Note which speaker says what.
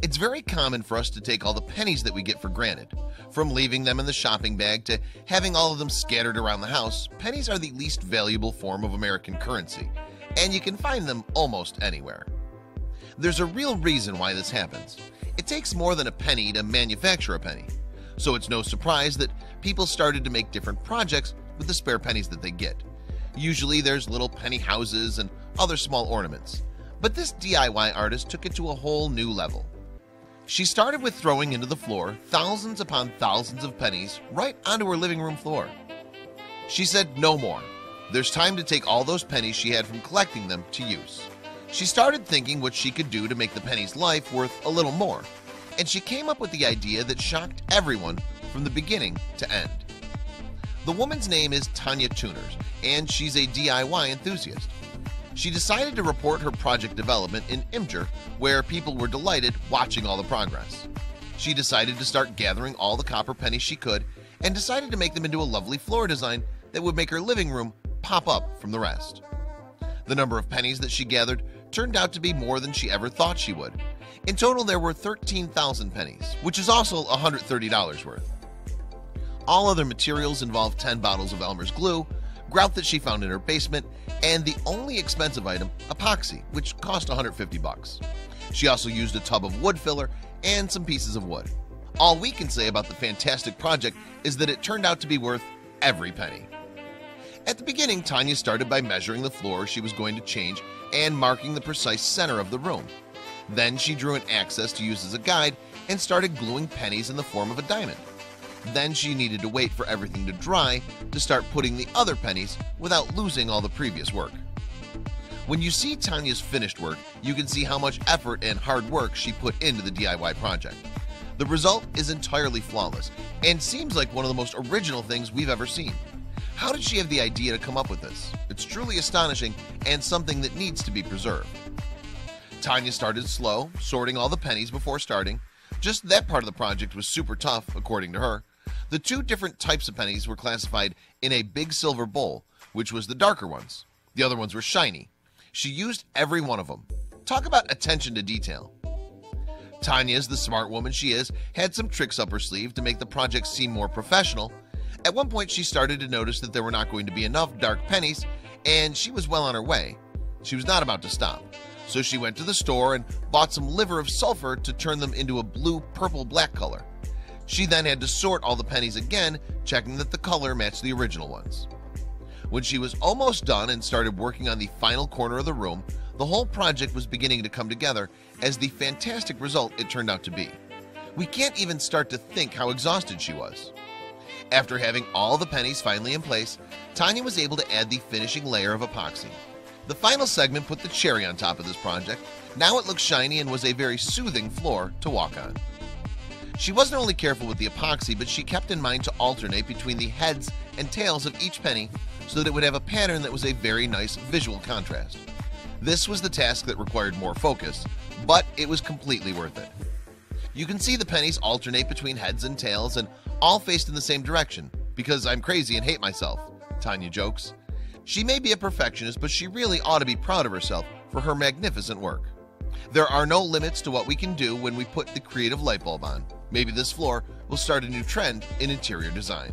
Speaker 1: It's very common for us to take all the pennies that we get for granted. From leaving them in the shopping bag to having all of them scattered around the house, pennies are the least valuable form of American currency, and you can find them almost anywhere. There's a real reason why this happens. It takes more than a penny to manufacture a penny, so it's no surprise that people started to make different projects with the spare pennies that they get. Usually there's little penny houses and other small ornaments, but this DIY artist took it to a whole new level. She started with throwing into the floor thousands upon thousands of pennies right onto her living room floor. She said no more. There's time to take all those pennies she had from collecting them to use. She started thinking what she could do to make the penny's life worth a little more, and she came up with the idea that shocked everyone from the beginning to end. The woman's name is Tanya Tuners, and she's a DIY enthusiast. She decided to report her project development in Imgur, where people were delighted watching all the progress. She decided to start gathering all the copper pennies she could and decided to make them into a lovely floor design that would make her living room pop up from the rest. The number of pennies that she gathered turned out to be more than she ever thought she would. In total, there were 13,000 pennies, which is also $130 worth. All other materials involved 10 bottles of Elmer's glue, grout that she found in her basement, and the only expensive item, epoxy, which cost 150 bucks. She also used a tub of wood filler and some pieces of wood. All we can say about the fantastic project is that it turned out to be worth every penny. At the beginning, Tanya started by measuring the floor she was going to change and marking the precise center of the room. Then she drew an axis to use as a guide and started gluing pennies in the form of a diamond. Then she needed to wait for everything to dry to start putting the other pennies without losing all the previous work. When you see Tanya's finished work, you can see how much effort and hard work she put into the DIY project. The result is entirely flawless and seems like one of the most original things we've ever seen. How did she have the idea to come up with this? It's truly astonishing and something that needs to be preserved. Tanya started slow, sorting all the pennies before starting. Just that part of the project was super tough, according to her. The two different types of pennies were classified in a big silver bowl, which was the darker ones. The other ones were shiny. She used every one of them. Talk about attention to detail. Tanya, the smart woman she is, had some tricks up her sleeve to make the project seem more professional. At one point, she started to notice that there were not going to be enough dark pennies, and she was well on her way. She was not about to stop. So she went to the store and bought some liver of sulfur to turn them into a blue, purple, black color. She then had to sort all the pennies again, checking that the color matched the original ones. When she was almost done and started working on the final corner of the room, the whole project was beginning to come together as the fantastic result it turned out to be. We can't even start to think how exhausted she was. After having all the pennies finally in place, Tanya was able to add the finishing layer of epoxy. The final segment put the cherry on top of this project. Now it looked shiny and was a very soothing floor to walk on. She wasn't only careful with the epoxy, but she kept in mind to alternate between the heads and tails of each penny so that it would have a pattern that was a very nice visual contrast. This was the task that required more focus, but it was completely worth it. You can see the pennies alternate between heads and tails and all faced in the same direction, because I'm crazy and hate myself, Tanya jokes. She may be a perfectionist, but she really ought to be proud of herself for her magnificent work. There are no limits to what we can do when we put the creative light bulb on. Maybe this floor will start a new trend in interior design.